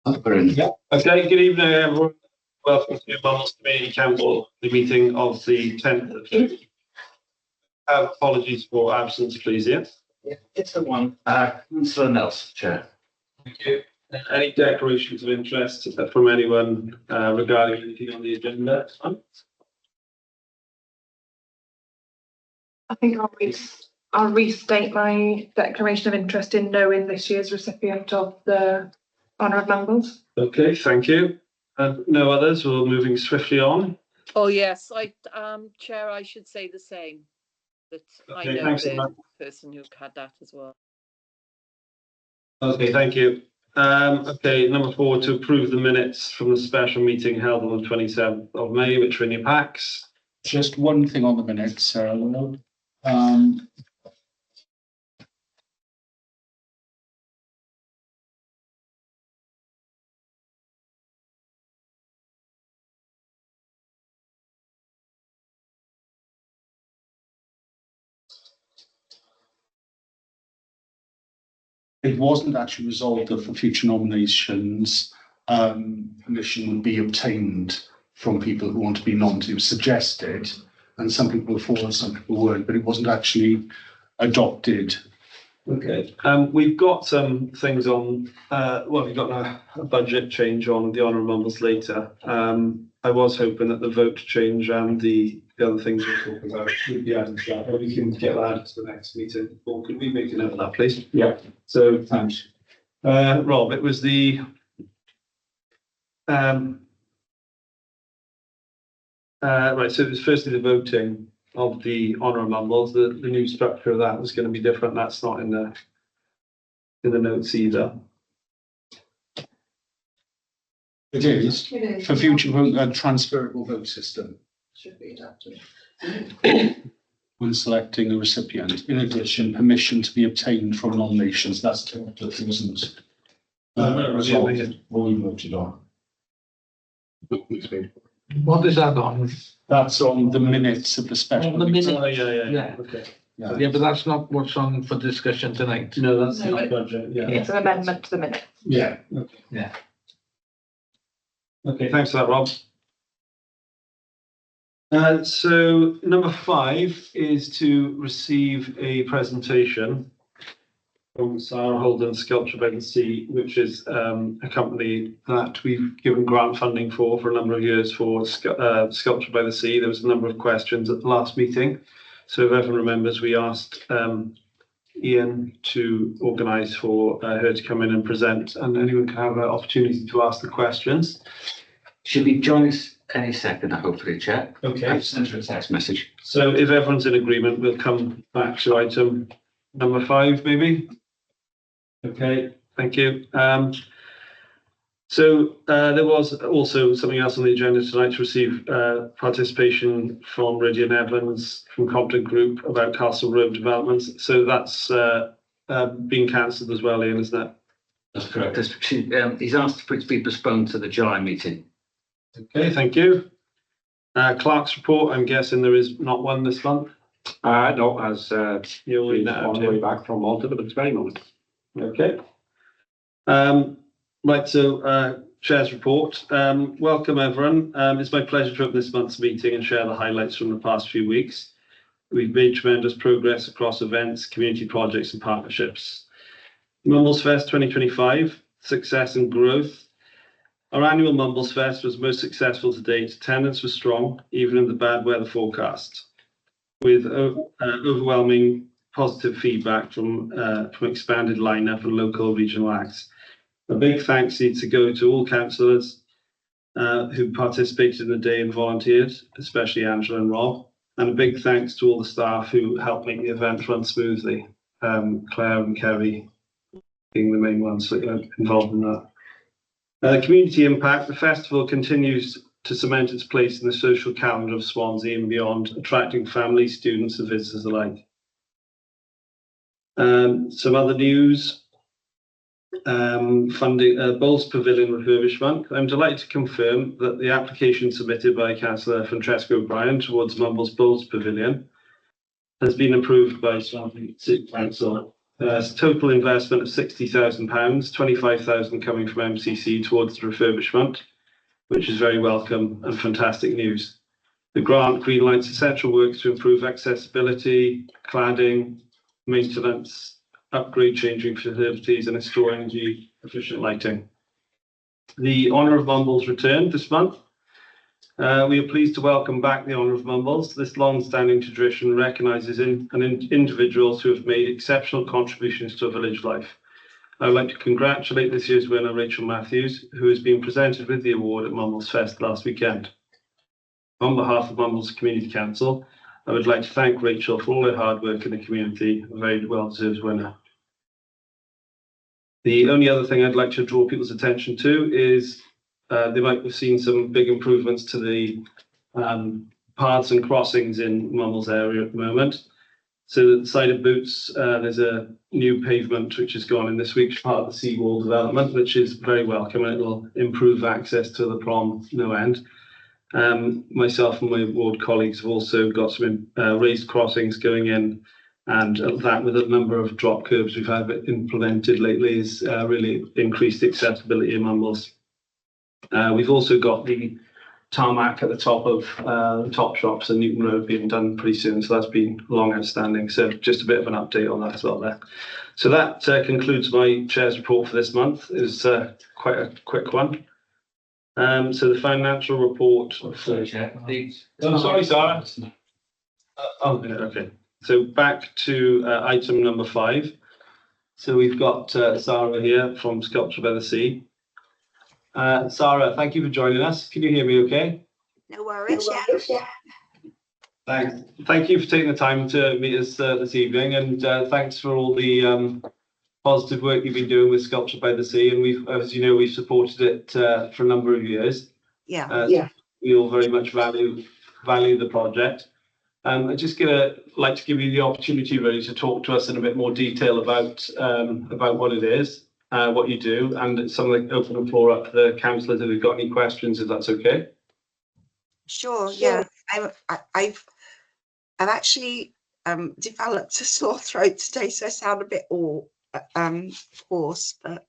Yeah. Okay, good evening everyone. Welcome to Mumbles Community Council, the meeting of the 10th of June. Apologies for absence, please, yes? Yeah, it's the one. Councillor Nelson, Chair. Thank you. Any declarations of interest from anyone regarding anything on the agenda? I think I'll restate my declaration of interest in knowing this year's recipient of the Honour of Mumbles. Okay, thank you. No others, we're moving swiftly on. Oh, yes, Chair, I should say the same. That Okay, I know thanks, the Emma. person who had that as well. Okay, thank you. Okay, number 4, to approve the minutes from the special meeting held on the 27th of May, which are in your packs. Just one thing on the minutes, Sarah. It wasn't actually resolved that for future nominations, permission would be obtained from people who want to be nominated. It was suggested, and some people were for and some people weren't, but it wasn't actually adopted. Okay, we've got some things on, well, we've got a budget change on the Honour of Mumbles later. I was hoping that the vote change and the other things we're talking about would be added to that, but we can get that to the next meeting. Or could we make a note of that, please? Yeah. So, thanks. Rob, it was the right, so it was firstly the voting of the Honour of Mumbles. The new structure of that was going to be different. That's not in the notes either. It is. For future vote, a transferable vote system Should be adapted. when selecting a recipient. In addition, permission to be obtained from nominations. That's the things. Resolved. What we voted on. What is that on? That's on the minutes of the special. On the meeting. minutes. Oh, yeah. Yeah. Okay. Yeah, but that's not what's on for discussion tonight. No, that's No, not budget. Yeah. It's an amendment to the minute. Yeah. Okay. Yeah. Okay, thanks for that, Rob. So number 5 is to receive a presentation from Sarah Holden Sculpture by the Sea, which is a company that we've given grant funding for a number of years for Sculpture by the Sea. There was a number of questions at the last meeting. So if everyone remembers, we asked Ian to organise for her to come in and present, and anyone can have an opportunity to ask the questions. Should be joining us any second, hopefully, Chair. Okay. I've sent her a text message. So if everyone's in agreement, we'll come back to item number 5, maybe. Okay, thank you. So there was also something else on the agenda tonight to receive participation from Rydian Evans from Compton Group about Castle Road developments. So that's been cancelled as well, Ian, isn't it? That's correct. He's asked for it to be postponed to the July meeting. Okay, thank you. Clerk's report, I'm guessing there is not one this month. No, as You'll read he's that on out the way too. back from Malta, but it's very nice. Okay. Right, so Chair's report. Welcome everyone. It's my pleasure to open this month's meeting and share the highlights from the past few weeks. We've made tremendous progress across events, community projects and partnerships. Mumbles Fest 2025, success and growth. Our annual Mumbles Fest was most successful to date. Attendance was strong, even in the bad weather forecast, with overwhelming positive feedback from expanded lineup and local regional acts. A big thanks needs to go to all councillors who participated in the day and volunteered, especially Angela and Rob. And a big thanks to all the staff who helped make the event run smoothly. Claire and Kerry being the main ones involved in that. Community impact. The festival continues to cement its place in the social calendar of Swansea and beyond, attracting families, students and visitors alike. Some other news. Funding Bowls Pavilion refurbishment. I'm delighted to confirm that the application submitted by Councillor Francesco O'Brien towards Mumbles Bowls Pavilion has been approved by Swansea City Council Total investment of £60,000, 25,000 coming from MCC towards the refurbishment, which is very welcome and fantastic news. The grant greenlights essential works to improve accessibility, cladding, maintenance, upgrade changing facilities and install energy efficient lighting. The Honour of Mumbles returned this month. We are pleased to welcome back the Honour of Mumbles. This long-standing tradition recognises individuals who have made exceptional contributions to a village life. I would like to congratulate this year's winner, Rachel Matthews, who has been presented with the award at Mumbles Fest last weekend. On behalf of Mumbles Community Council, I would like to thank Rachel for all her hard work in the community, a very well-deserved winner. The only other thing I'd like to draw people's attention to is they might have seen some big improvements to the paths and crossings in Mumbles area at the moment. So at the side of Boots, there's a new pavement which has gone in this week's part of the seawall development, which is very welcome, and it will improve access to the prom no end. Myself and my ward colleagues have also got some raised crossings going in, and that with a number of drop curbs we've had implemented lately has really increased accessibility in Mumbles. We've also got the tarmac at the top of Top Shops and Newton Road being done pretty soon, so that's been long outstanding. So just a bit of an update on that as well there. So that concludes my chair's report for this month. It was quite a quick one. So the financial report. Sorry, Chair. Sorry, Sarah. Okay. So back to item number 5. So we've got Sarah here from Sculpture by the Sea. Sarah, thank you for joining us. Can you hear me okay? No worries, yeah. Thanks. Thank you for taking the time to meet us this evening, and thanks for all the positive work you've been doing with Sculpture by the Sea. And we've, as you know, we've supported it for a number of years. Yeah. We all very much value the project. I just like to give you the opportunity really to talk to us in a bit more detail about what it is, what you do, and something like open the floor up to the councillors if they've got any questions, if that's okay. Sure, yeah. I've actually developed a sore throat today, so I sound a bit hoarse, but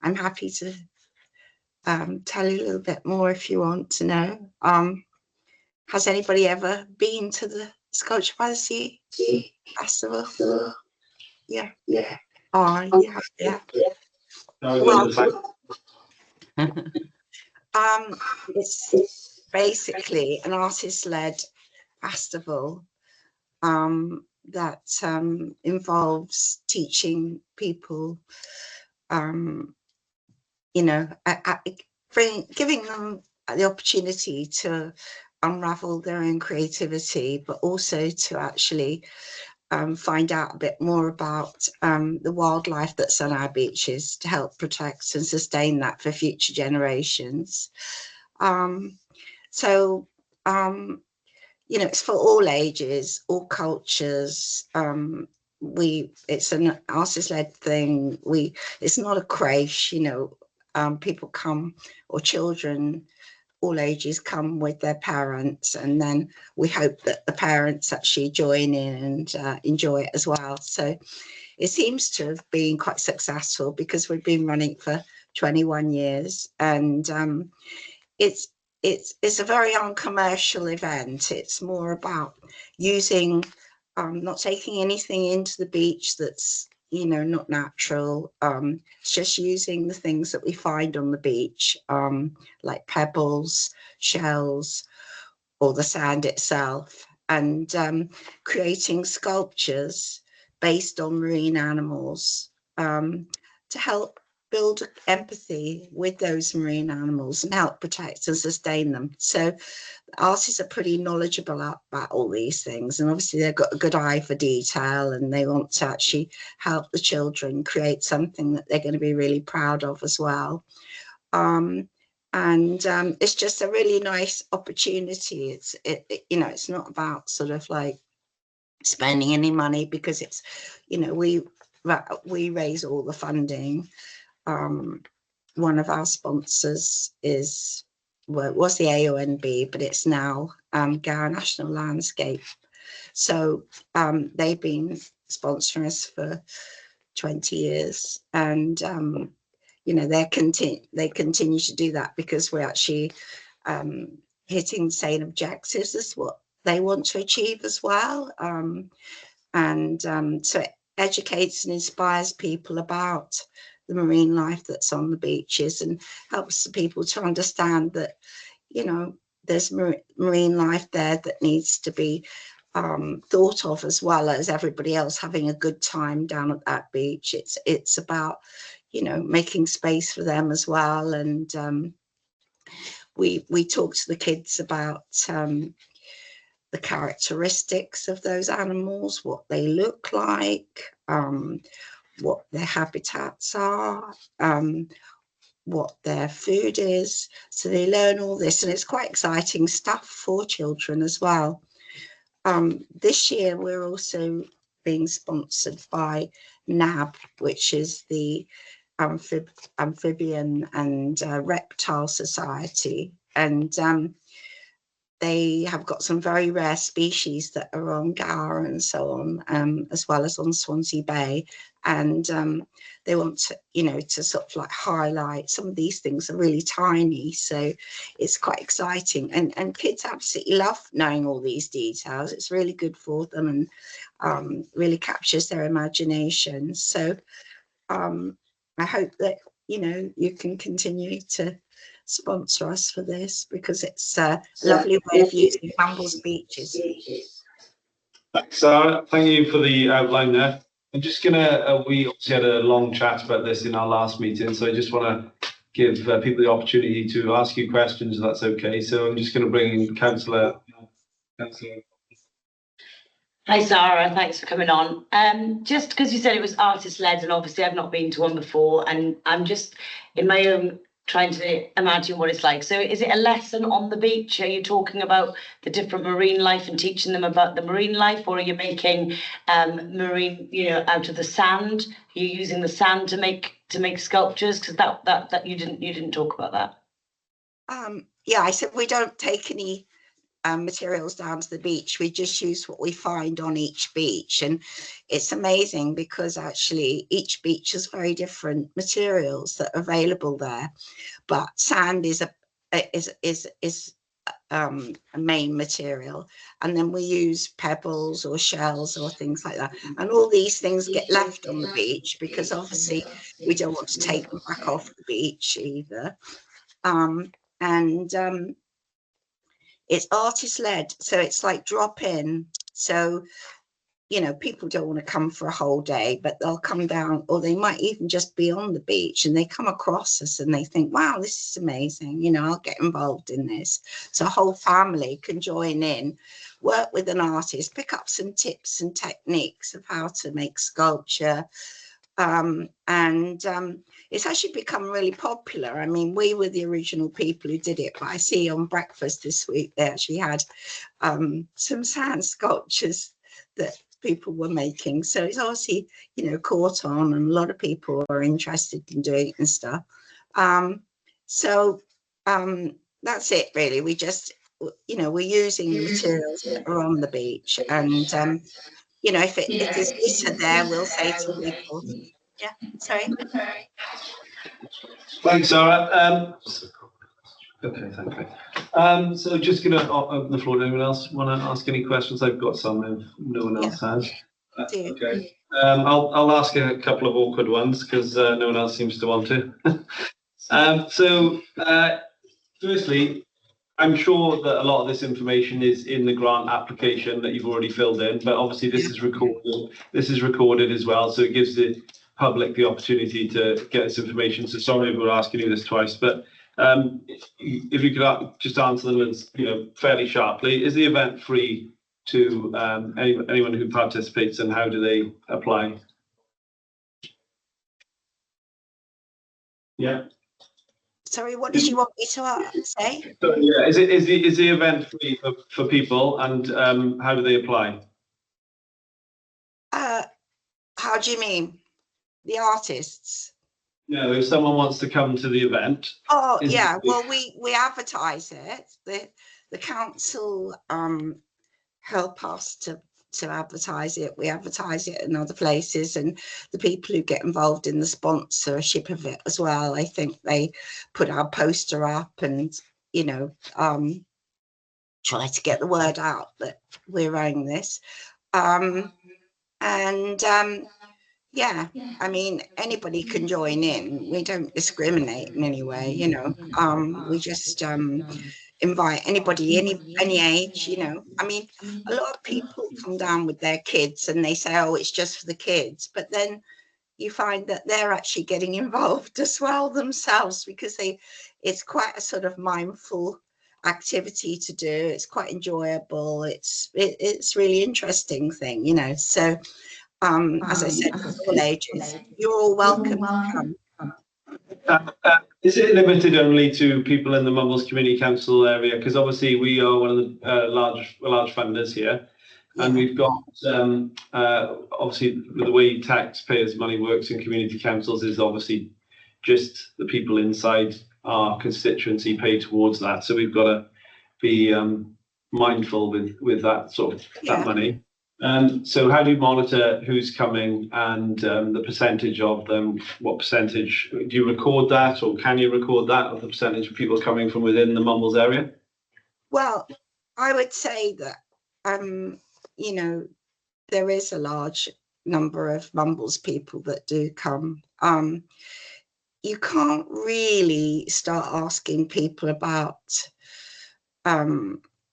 I'm happy to tell you a little bit more if you want to know. Has anybody ever been to the Sculpture by the Sea festival? Yeah. Oh, yeah. Well, it's basically an artist-led festival that involves teaching people, giving them the opportunity to unravel their own creativity, but also to actually find out a bit more about the wildlife that's on our beaches to help protect and sustain that for future generations. It's for all ages, all cultures. It's an artist-led thing. It's not a creche, people come, or children, all ages come with their parents, and then we hope that the parents actually join in and enjoy it as well. So it seems to have been quite successful because we've been running for 21 years, and it's a very uncommercial event. It's more about using, not taking anything into the beach that's not natural. It's just using the things that we find on the beach, like pebbles, shells, or the sand itself, and creating sculptures based on marine animals to help build empathy with those marine animals and help protect and sustain them. So artists are pretty knowledgeable about all these things, and obviously they've got a good eye for detail, and they want to actually help the children create something that they're going to be really proud of as well. It's just a really nice opportunity. It's not about sort of like spending any money, because it's, we raise all the funding. One of our sponsors was the AONB, but it's now Gower National Landscape. So they've been sponsoring us for 20 years. And, you know, they continue to do that because we're actually hitting the same objectives as what they want to achieve as well. So it educates and inspires people about the marine life that's on the beaches and helps the people to understand that, you know, there's marine life there that needs to be thought of, as well as everybody else having a good time down at that beach. It's about, you know, making space for them as well. And we talk to the kids about the characteristics of those animals, what they look like, what their habitats are, what their food is. So they learn all this, and it's quite exciting stuff for children as well. This year we're also being sponsored by NAB, which is the Amphibian and Reptile Society, and they have got some very rare species that are on Gower and so on, as well as on Swansea Bay. And they want to, you know, to sort of like highlight some of these things are really tiny. So it's quite exciting. And kids absolutely love knowing all these details. It's really good for them and really captures their imagination. So I hope that, you know, you can continue to sponsor us for this, because it's a lovely way of using Mumbles beaches. Thanks, Sarah. Thank you for the outline there. I'm just gonna, we obviously had a long chat about this in our last meeting, so I just want to give people the opportunity to ask you questions, if that's okay. So I'm just going to bring in Councillor. Hi Sarah, thanks for coming on. Just because you said it was artist led, and obviously I've not been to one before, and I'm just in my own trying to imagine what it's like. So is it a lesson on the beach? Are you talking about the different marine life and teaching them about the marine life, or are you making marine, you know, out of the sand? Are you using the sand to make sculptures? Because that you didn't talk about that. Yeah, I said we don't take any materials down to the beach. We just use what we find on each beach, and it's amazing because actually each beach has very different materials that are available there. But sand is a main material, and then we use pebbles or shells or things like that, and all these things get left on the beach because obviously we don't want to take them back off the beach either. It's artist led, so it's like drop in. So, you know, people don't want to come for a whole day, but they'll come down, or they might even just be on the beach and they come across us and they think, wow, this is amazing. You know, I'll get involved in this. So a whole family can join in, work with an artist, pick up some tips and techniques of how to make sculpture. It's actually become really popular. I mean, we were the original people who did it, but I see on breakfast this week they actually had some sand sculptures that people were making. So it's obviously, you know, caught on, and a lot of people are interested in doing it and stuff. That's it really. We just, you know, we're using the materials that are on the beach, and you know, if there's litter there, we'll say to people, yeah, sorry. Thanks, Sarah. Okay, thank you. So just going to open the floor to anyone else want to ask any questions. I've got some if no one else has. Okay. I'll ask a couple of awkward ones because no one else seems to want to. Firstly, I'm sure that a lot of this information is in the grant application that you've already filled in, but obviously this is recorded. This is recorded as well, so it gives the public the opportunity to get this information. So sorry if we're asking you this twice, but if you could just answer them as, you know, fairly sharply. Is the event free to anyone who participates, and how do they apply? Yeah. Sorry, what did you want me to say? So, yeah, is the event free for people, and how do they apply? How do you mean? The artists? No, if someone wants to come to the event. Oh yeah, well we advertise it. The council help us to advertise it. We advertise it in other places, and the people who get involved in the sponsorship of it as well, I think they put our poster up and, you know, try to get the word out that we're running this. Yeah, I mean, anybody can join in. We don't discriminate in any way, you know. We just invite anybody, any age, you know. I mean, a lot of people come down with their kids and they say, oh, it's just for the kids, but then you find that they're actually getting involved as well themselves, because it's quite a sort of mindful activity to do. It's quite enjoyable. It's really interesting thing, you know. So as I said, for all ages, you're all welcome to come. Is it limited only to people in the Mumbles Community Council area? Because obviously we are one of the large funders here, and we've got obviously the way taxpayers' money works in community councils is obviously just the people inside our constituency pay towards that. So we've got to be mindful with that sort of that money. So how do you monitor who's coming and the percentage of them? What percentage? Do you record that, or can you record that, of the percentage of people coming from within the Mumbles area? Well, I would say that, you know, there is a large number of Mumbles people that do come. You can't really start asking people about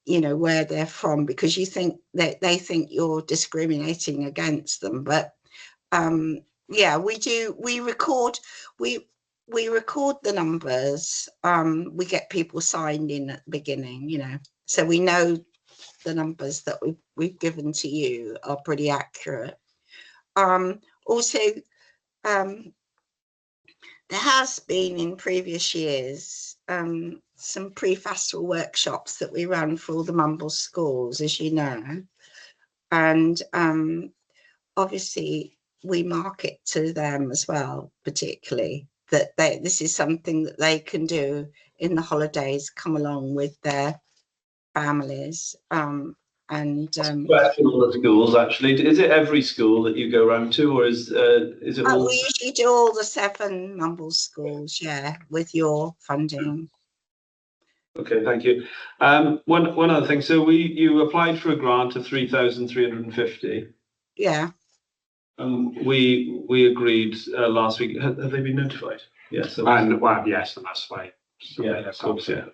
you know, where they're from, because you think that they think you're discriminating against them. But yeah, we record the numbers. We get people signed in at the beginning, you know, so we know the numbers that we've given to you are pretty accurate. Also, there has been in previous years some pre-festival workshops that we run for all the Mumbles schools, as you know, and obviously we market to them as well, particularly that this is something that they can do in the holidays, come along with their families. Question on the schools, actually, is it every school that you go around to, or is it all? We usually do all the 7 Mumbles schools, yeah, with your funding. Okay, thank you. One other thing. So you applied for a grant of 3,350. Yeah. We agreed last week. Have they been notified? Yes. And well, yes, and that's why. Yeah, of course. Yeah.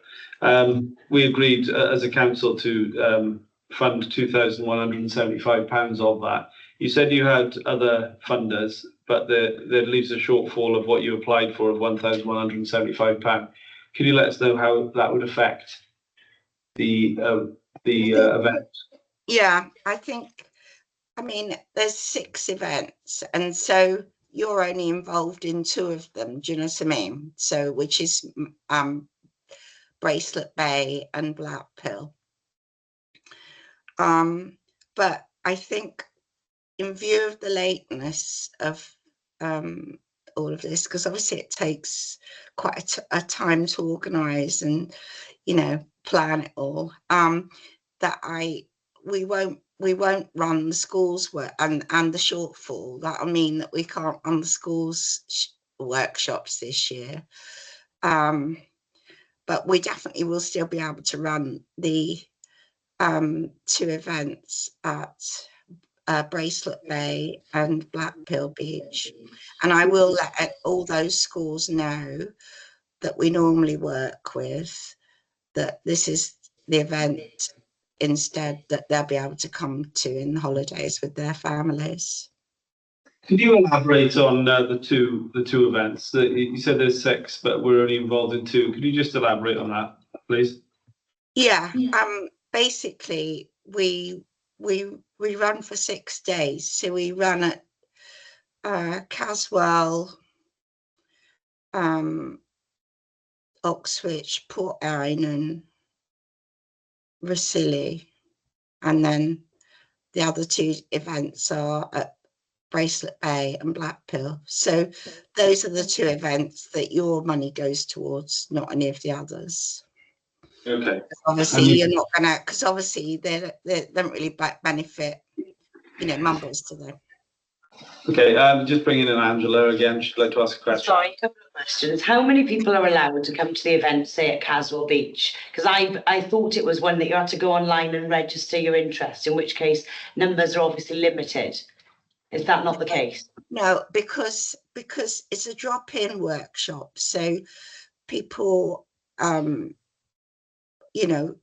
We agreed as a council to fund £2,175 of that. You said you had other funders, but there leaves a shortfall of what you applied for of £1,175. Can you let us know how that would affect the event? Yeah, I mean, there's 6 events, and so you're only involved in 2 of them. Do you know what I mean? So, which is Bracelet Bay and Blackpill. But I think, in view of the lateness of all of this, because obviously it takes quite a time to organise and, you know, plan it all, that we won't run the schools work and the shortfall. That'll mean that we can't run the schools workshops this year. But we definitely will still be able to run the 2 events at Bracelet Bay and Blackpill Beach. And I will let all those schools know that we normally work with, that this is the event instead that they'll be able to come to in the holidays with their families. Could you elaborate on the two events? You said there's 6, but we're only involved in 2. Could you just elaborate on that, please? Yeah. Basically, we run for 6 days. So we run at Caswell, Oxwich, Port Erin, Rosilly, and then the other 2 events are at Bracelet Bay and Blackpill. So those are the 2 events that your money goes towards, not any of the others. Okay. Obviously, you're not gonna, because obviously they don't really benefit you know, mumbles to them. Okay, just bringing in Angela again. She'd like to ask a question. Sorry, a couple of questions. How many people are allowed to come to the event, say at Caswell Beach? Because I thought it was one that you had to go online and register your interest, in which case numbers are obviously limited. Is that not the case? No, because it's a drop-in workshop, so people, you know,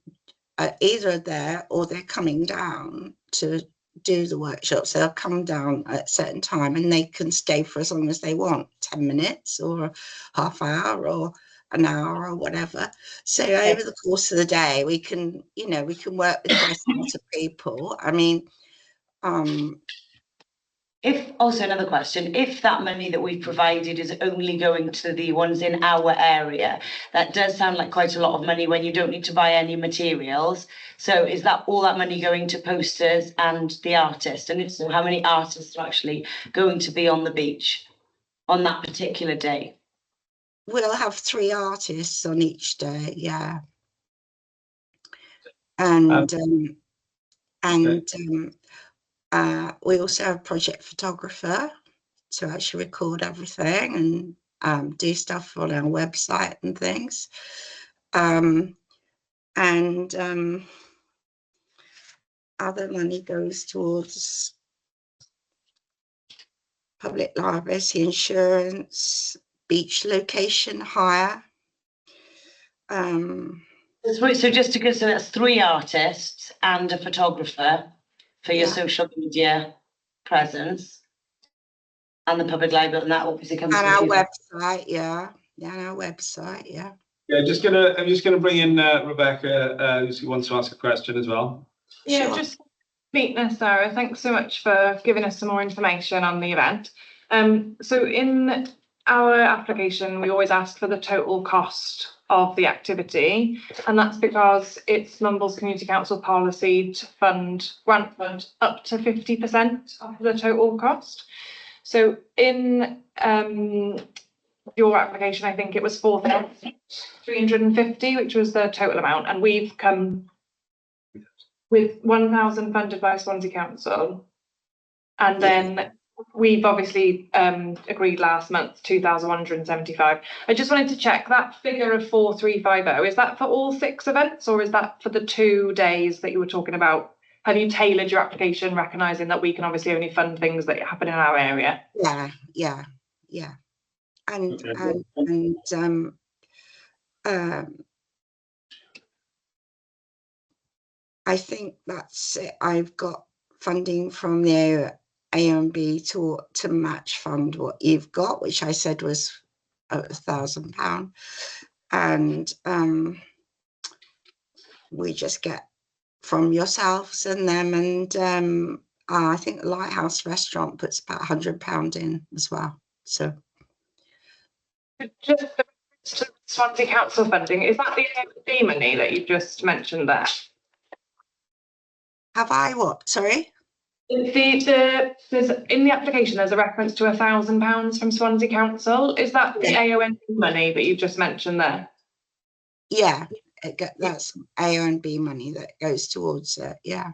are either there or they're coming down to do the workshops. They'll come down at a certain time and they can stay for as long as they want, 10 minutes or half hour or an hour or whatever. So over the course of the day, we can, you know, we can work with quite a lot of people. I mean, If also another question, if that money that we've provided is only going to the ones in our area, that does sound like quite a lot of money when you don't need to buy any materials. So is that all that money going to posters and the artist? And if so, how many artists are actually going to be on the beach on that particular day? we'll have 3 artists on each day, yeah. And we also have a project photographer to actually record everything and do stuff on our website and things. Other money goes towards public liability insurance, beach location hire. So just to go, so that's 3 artists and a photographer for your social media presence and the public liability, and that obviously comes And from our you. website, yeah. Yeah, and our website, yeah. Yeah, I'm just gonna bring in Rebecca, who wants to ask a question as well. Yeah, Sure. just neatness, Sarah. Thanks so much for giving us some more information on the event. So in our application, we always ask for the total cost of the activity, and that's because it's Mumbles Community Council policy to grant fund up to 50% of the total cost. So in your application, I think it was 4,350, which was the total amount, and we've come with 1,000 funded by Swansea Council, and then we've obviously agreed last month 2,175. I just wanted to check that figure of 4,350. Is that for all 6 events, or is that for the 2 days that you were talking about? Have you tailored your application, recognising that we can obviously only fund things that happen in our area? Yeah. And I think that's it. I've got funding from the AONB to match fund what you've got, which I said was £1,000, and we just get from yourselves and them, and I think the Lighthouse Restaurant puts about £100 in as well. So just to Swansea Council funding, is that the AONB money that you just mentioned there? have I what? Sorry. There's in the application, there's a reference to £1,000 from Swansea Council. Is that the AONB money that you just mentioned there? Yeah, that's AONB money that goes towards it. Yeah.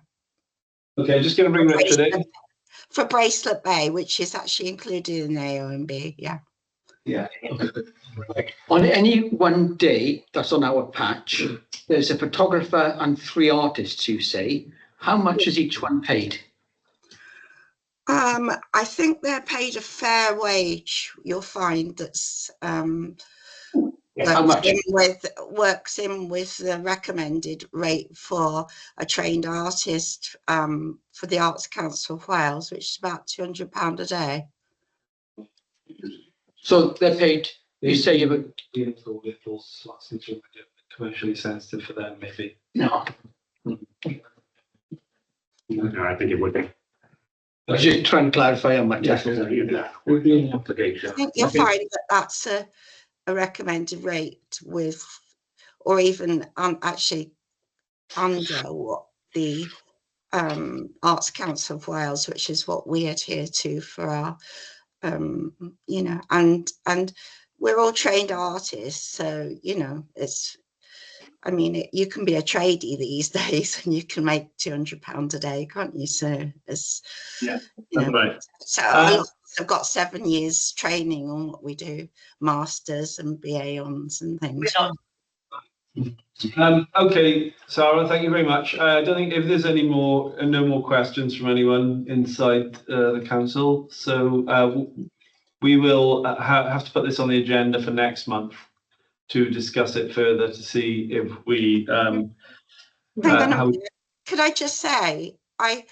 Okay, just going to bring Richard in. For Bracelet Bay, which is actually included in AONB. Yeah. Yeah. On any one day that's on our patch, there's a photographer and 3 artists, you say. How much is each one paid? I think they're paid a fair wage. You'll find that's How much? works in with the recommended rate for a trained artist for the Arts Council of Wales, which is about £200 a day. So they're paid, you say you would. Little slots into commercially sensitive for them, maybe. No. No, I think it would be. I was just trying to clarify how much. Yes, would be an application. I think you'll find that that's a recommended rate with, or even actually under what the Arts Council of Wales, which is what we adhere to for our, you know, and we're all trained artists, so you know it's I mean, you can be a tradie these days and you can make £200 a day, can't you? So it's, Yeah, you know, that's right. so a lot have got 7 years training on what we do, masters and BA-ons and things. Okay, Sarah, thank you very much. I don't think if there's any more, no more questions from anyone inside the council. So we will have to put this on the agenda for next month to discuss it further to see if we Hang on a minute. Could I just say, I've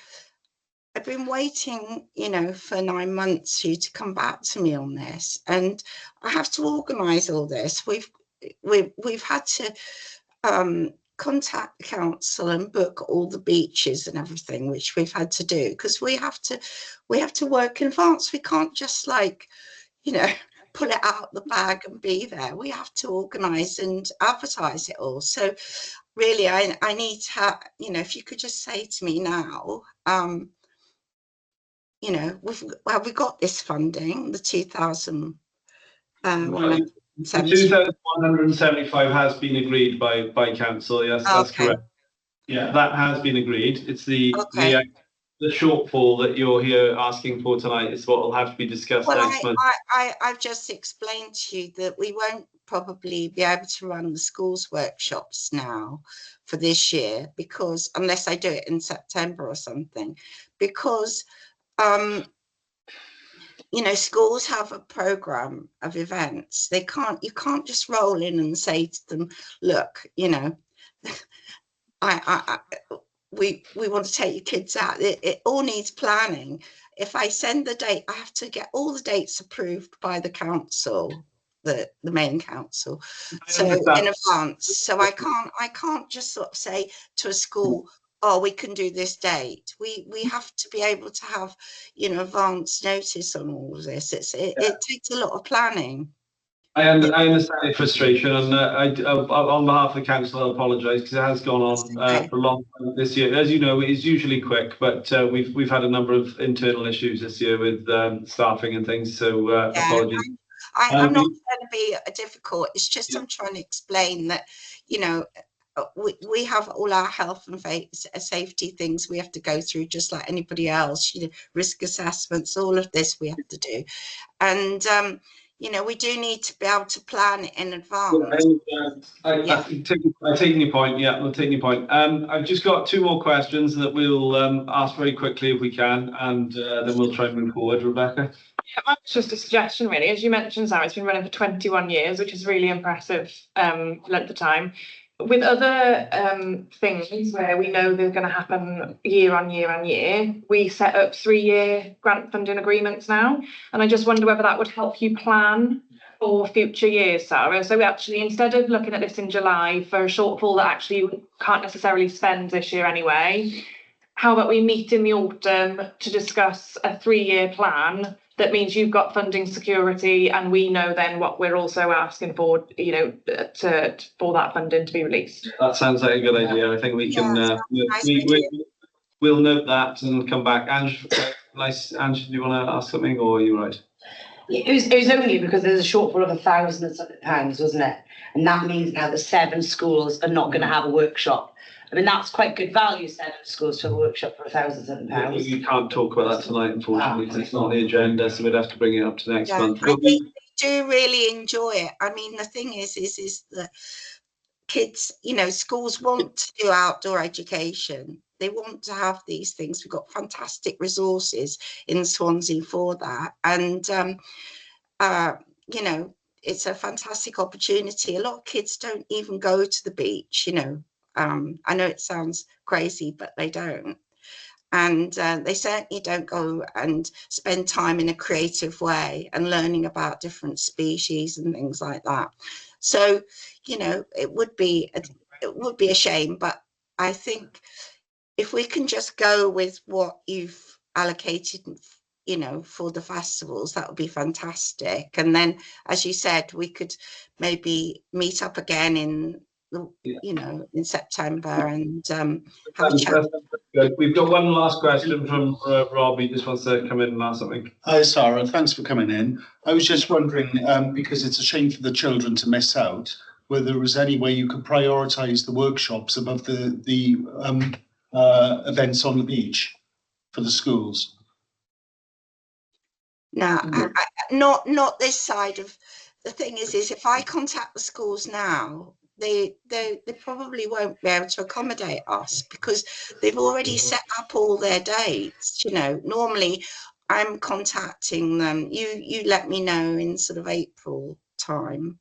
been waiting, you know, for 9 months for you to come back to me on this, and I have to organise all this. We've had to contact the council and book all the beaches and everything, which we've had to do because we have to work in advance. We can't just, like, you know, pull it out the bag and be there. We have to organise and advertise it all. So really, I need to, you know, if you could just say to me now, you know, have we got this funding, the 2,000? The 2,175 has been agreed by council. Yes, that's correct. Yeah, that has been agreed. It's the shortfall that you're here asking for tonight is what will have to be discussed next month. I've just explained to you that we won't probably be able to run the schools workshops now for this year, because unless I do it in September or something, because you know, schools have a program of events. You can't just roll in and say to them, look, you know, we want to take your kids out. It all needs planning. If I send the date, I have to get all the dates approved by the council, the main council, so in advance. So I can't just sort of say to a school, oh, we can do this date. We have to be able to have, you know, advance notice on all of this. It takes a lot of planning. I understand your frustration, and on behalf of the council, I apologise because it has gone on for a long time this year. As you know, it is usually quick, but we've had a number of internal issues this year with staffing and things. So apologies. I'm not trying to be difficult. It's just I'm trying to explain that, you know, we have all our health and safety things we have to go through just like anybody else, you know, risk assessments, all of this we have to do. And, you know, we do need to be able to plan it in advance. I'm taking your point. Yeah, we'll take your point. I've just got 2 more questions that we'll ask very quickly if we can, and then we'll try and move forward. Rebecca? Yeah, that's just a suggestion, really. As you mentioned, Sarah, it's been running for 21 years, which is really impressive length of time. With other things where we know they're going to happen year on year on year, we set up 3-year grant funding agreements now. And I just wonder whether that would help you plan for future years, Sarah. So we actually, instead of looking at this in July for a shortfall that actually you can't necessarily spend this year anyway, how about we meet in the autumn to discuss a 3-year plan? That means you've got funding security, and we know then what we're also asking for, you know, for that funding to be released. That sounds like a good idea. I think we can. We'll note that and come back. Ange, nice. Ange, do you want to ask something, or are you right? It was only because there's a shortfall of £1,000, wasn't it? And that means now the 7 schools are not going to have a workshop. I mean, that's quite good value, 7 schools to have a workshop for £1,007. We can't talk about that tonight, unfortunately, because it's not on the agenda, so we'd have to bring it up to next month. They do really enjoy it. I mean, the thing is that kids, you know, schools want to do outdoor education. They want to have these things. We've got fantastic resources in Swansea for that. And, you know, it's a fantastic opportunity. A lot of kids don't even go to the beach, you know. I know it sounds crazy, but they don't. And they certainly don't go and spend time in a creative way and learning about different species and things like that. So, you know, it would be a shame, but I think if we can just go with what you've allocated, you know, for the festivals, that would be fantastic. And then, as you said, we could maybe meet up again in, you know, in September and have a chat. We've got one last question from Rob. He just wants to come in and ask something. Hi, Sarah. Thanks for coming in. I was just wondering, because it's a shame for the children to miss out, whether there was any way you could prioritise the workshops above the events on the beach for the schools. No, not this side of the thing is if I contact the schools now, they probably won't be able to accommodate us because they've already set up all their dates. You know, normally I'm contacting them. You let me know in sort of April time,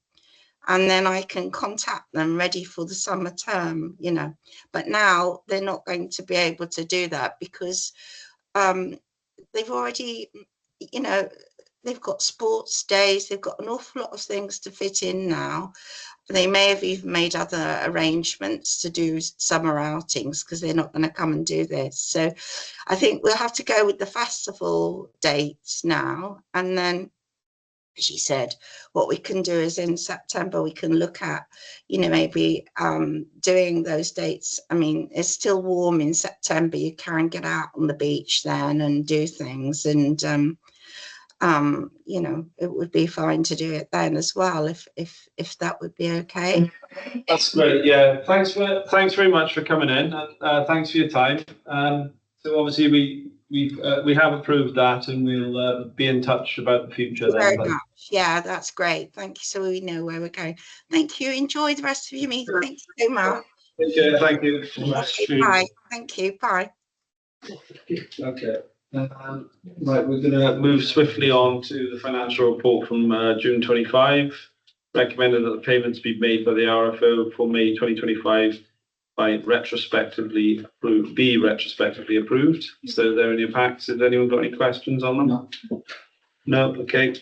and then I can contact them ready for the summer term, you know. But now they're not going to be able to do that because they've already, you know, they've got sports days, they've got an awful lot of things to fit in now. They may have even made other arrangements to do summer outings because they're not going to come and do this. So I think we'll have to go with the festival dates now. And then, as she said, what we can do is in September, we can look at, you know, maybe doing those dates. I mean, it's still warm in September. You can get out on the beach then and do things. And, you know, it would be fine to do it then as well, if that would be okay. That's great. Yeah, thanks very much for coming in, and thanks for your time. So obviously we have approved that, and we'll be in touch about the future. Very Then. much. Yeah, that's great. Thank you. So we know where we're going. Thank you. Enjoy the rest of your meeting. Thank you so much. Okay, thank you. Bye. Thank you. Bye. Okay. Right, we're going to move swiftly on to the financial report from June 25. Recommended that the payments be made by the RFO for May 2025 be retrospectively approved. So they're in your packs. Has anyone got any questions on them? No. Okay.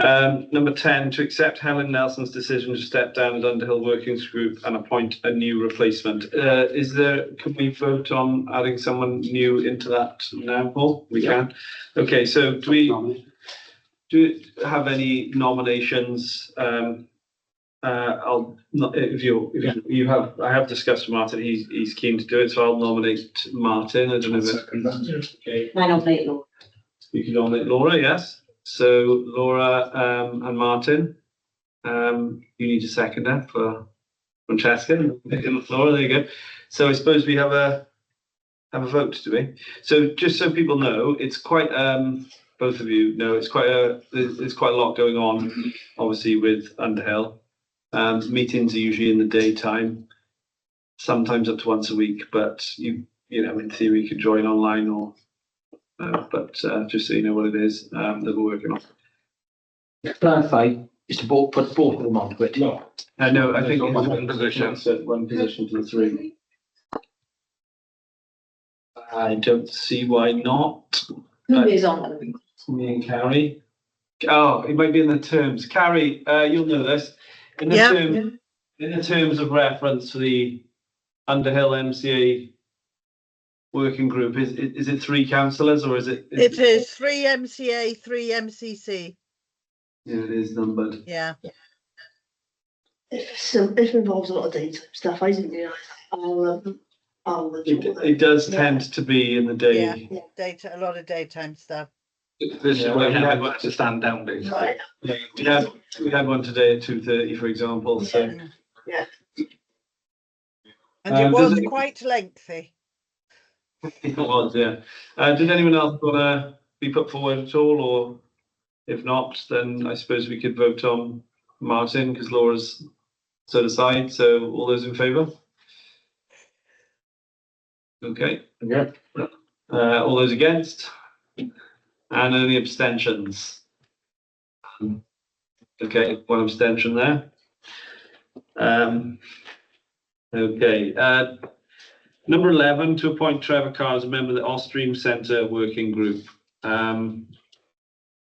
Number 10, to accept Helen Nelson's decision to step down as Underhill Workings Group and appoint a new replacement. Can we vote on adding someone new into that now, Paul? We can. Okay, so do we have any nominations? I'll not, if you have, I have discussed with Martin. He's keen to do it, so I'll nominate Martin. I don't know if okay. I nominate Laura. You can nominate Laura, yes. So Laura and Martin, you need a seconder for Francesca and Laura. There you go. So I suppose we have a vote, do we? So just so people know, it's quite both of you know there's quite a lot going on, obviously with Underhill. Meetings are usually in the daytime, sometimes up to once a week, but you know in theory you could join online or. But just so you know what it is that we're working on. Clarify, is to put both of them onto it. No, I think it's one position to the three. I don't see why not. Who is on them? Me and Carrie. Oh, it might be in the terms. Carrie, you'll know this. In the terms of reference for the Underhill MCA working group, is it 3 councillors or is it? It is 3 MCA, 3 MCC. Yeah, it is numbered. Yeah. It involves a lot of data stuff. I didn't realise. It does tend to be in the day. Yeah, a lot of daytime stuff. This is where we have to stand down, basically. Right. Yeah, we had one today at 2:30, for example. So. Yeah. And it was quite lengthy. It was, yeah. Did anyone else want to be put forward at all, or if not, then I suppose we could vote on Martin because Laura's set aside. So all those in favour? Okay. Yeah. All those against? And any abstentions? Okay, 1 abstention there. Okay. Number 11, to appoint Trevor Carr as a member of the Ostream Centre Working Group.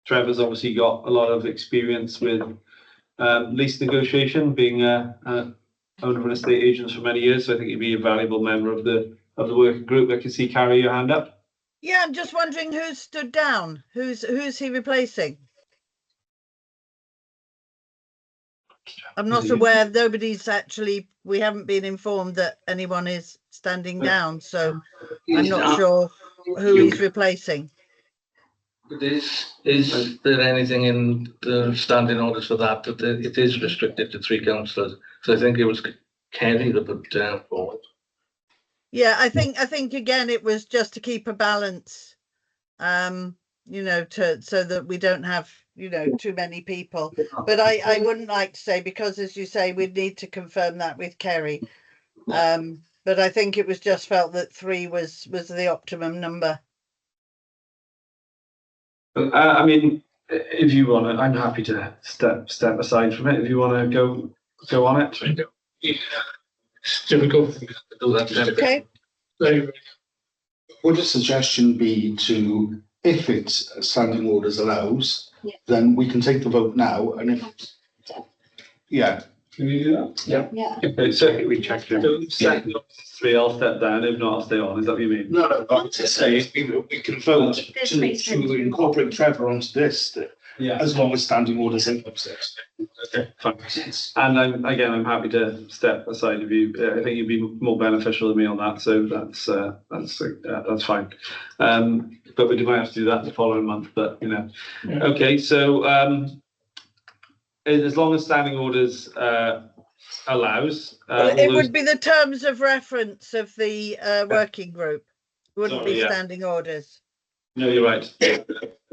Trevor's obviously got a lot of experience with lease negotiation, being owner of an estate agent for many years. So I think he'd be a valuable member of the working group. I can see Carrie, your hand up. Yeah, I'm just wondering who's stood down. Who's he replacing? I'm not aware. Nobody's actually. We haven't been informed that anyone is standing down, so I'm not sure who he's replacing. Is there anything in the standing orders for that, it is restricted to 3 councillors? So I think it was Kerry that put forward. Yeah, I think again, it was just to keep a balance, you know, so that we don't have, you know, too many people. But I wouldn't like to say, because as you say, we'd need to confirm that with Kerry. But I think it was just felt that 3 was the optimum number. I mean, if you want to, I'm happy to step aside from it. If you want to go on it. Yeah. It's difficult to do that. Okay. Would a suggestion be to, if it's standing orders allows, Yeah. then we can take the vote now, and if, yeah, Can you do that? Yeah. Okay, so We checked it. so second of 3, I'll step down. If not, I'll stay on. Is that what you mean? no, but to say, we can vote to incorporate Trevor onto this, Yeah. as long as standing orders in upstairs. Okay, fine. And I'm happy to step aside if you. I think you'd be more beneficial than me on that, so that's fine. But we might have to do that the following month. But you know, okay. So as long as standing orders allows, Well, it would be the terms of reference of the working group. It wouldn't Sorry, be yeah. standing orders. No, you're right. As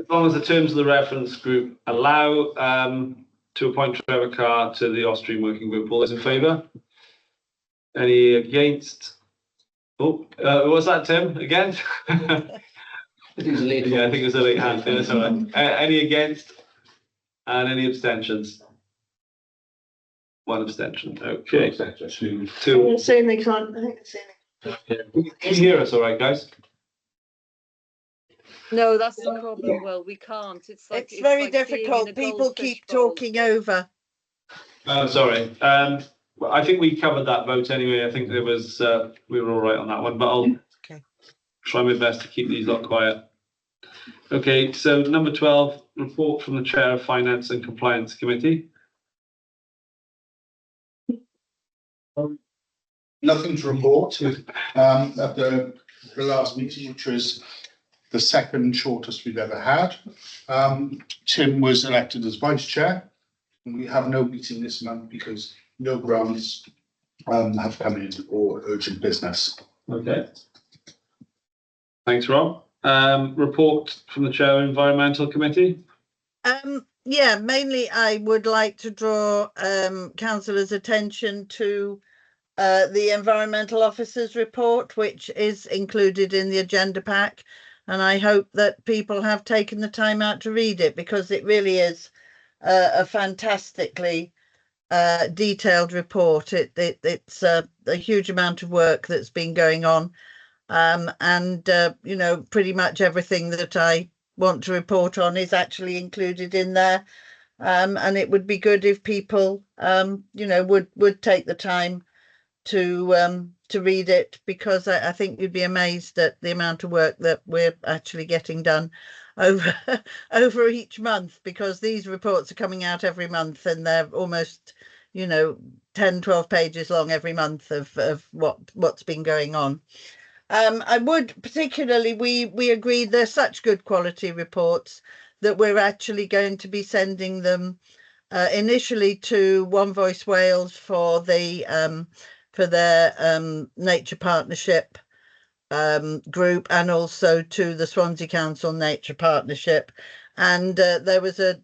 long as the terms of the reference group allow to appoint Trevor Carr to the Austrian working group. All those in favour? Any against? Oh, what was that, Tim? Again? It was a late Yeah, I vote. think it was a late hand. Yeah, that's all right. Any against? And any abstentions? 1 abstention. Okay. I'm 2. saying they can't, I think they're saying. Can you hear us all right, guys? No, that's the problem, Will. We can't. It's like It's very like being in a difficult. People goldfish keep bowl. talking over. Oh, sorry. Well, I think we covered that vote anyway. I think there was we were all right on that one, but I'll Okay. try my best to keep these lot quiet. Okay, so number 12, report from the Chair of Finance and Compliance Committee. Nothing to report. At the last meeting, which was the second shortest we've ever had, Tim was elected as vice chair. And we have no meeting this month because no grants have come in or urgent business. Okay. Thanks, Rob. Report from the Chair of Environmental Committee. Yeah, mainly I would like to draw councillors' attention to the environmental officer's report, which is included in the agenda pack. And I hope that people have taken the time out to read it, because it really is a fantastically detailed report. It's a huge amount of work that's been going on. And you know, pretty much everything that I want to report on is actually included in there. And it would be good if people, you know, would take the time to read it, because I think you'd be amazed at the amount of work that we're actually getting done over each month, because these reports are coming out every month and they're almost, you know, 10-12 pages long every month of what's been going on. I would particularly, we agreed they're such good quality reports that we're actually going to be sending them initially to One Voice Wales for their nature partnership group, and also to the Swansea Council Nature Partnership. And there was a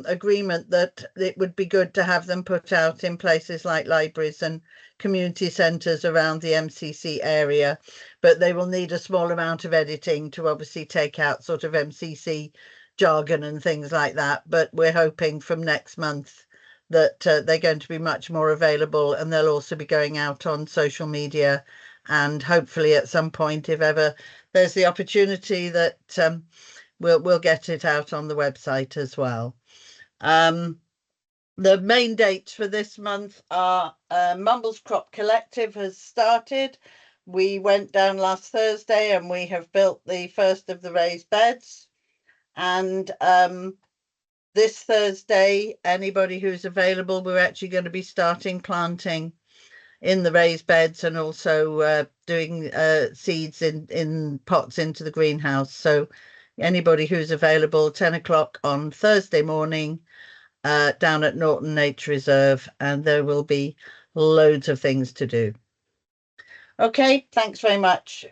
agreement that it would be good to have them put out in places like libraries and community centres around the MCC area, but they will need a small amount of editing to obviously take out sort of MCC jargon and things like that. But we're hoping from next month that they're going to be much more available, and they'll also be going out on social media, and hopefully at some point, if ever there's the opportunity, that we'll get it out on the website as well. The main dates for this month are Mumbles Crop Collective has started. We went down last Thursday and we have built the first of the raised beds. And this Thursday, anybody who's available, we're actually going to be starting planting in the raised beds, and also doing seeds in pots into the greenhouse. So anybody who's available, 10 o'clock on Thursday morning, down at Norton Nature Reserve, and there will be loads of things to do. Okay, thanks very much.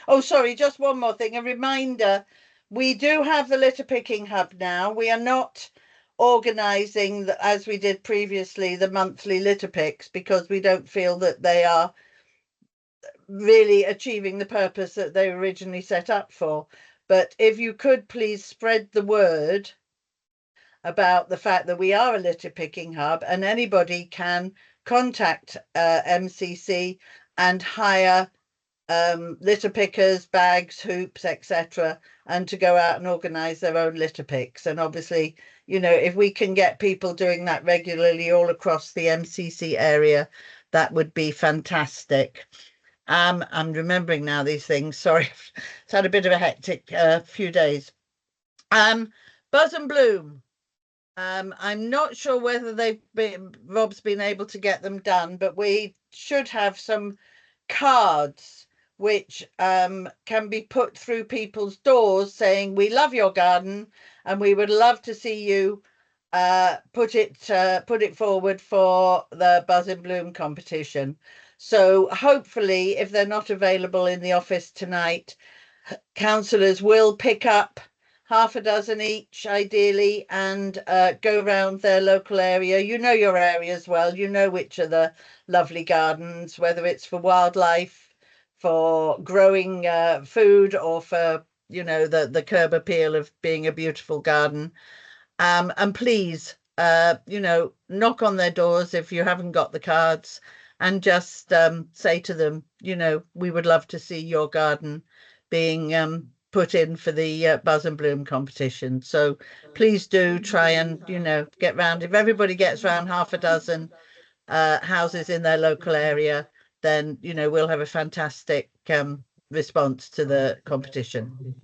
Oh, sorry, just one more thing. A reminder, we do have the litter picking hub now. We are not organising, as we did previously, the monthly litter picks because we don't feel that they are really achieving the purpose that they were originally set up for. But if you could please spread the word about the fact that we are a litter picking hub and anybody can contact MCC and hire litter pickers, bags, hoops, etc., and to go out and organise their own litter picks. And obviously, you know, if we can get people doing that regularly all across the MCC area, that would be fantastic. I'm remembering now these things. Sorry, it's had a bit of a hectic few days. Buzz and Bloom. I'm not sure whether Rob's been able to get them done, but we should have some cards which can be put through people's doors saying we love your garden and we would love to see you put it forward for the Buzz and Bloom competition. So hopefully, if they're not available in the office tonight, councillors will pick up half a dozen each, ideally, and go around their local area. You know your area as well. You know which are the lovely gardens, whether it's for wildlife, for growing food, or for, you know, the curb appeal of being a beautiful garden. And please, you know, knock on their doors if you haven't got the cards, and just say to them, you know, we would love to see your garden being put in for the Buzz and Bloom competition. So please do try and, you know, get round. If everybody gets round half a dozen houses in their local area, then, you know, we'll have a fantastic response to the competition.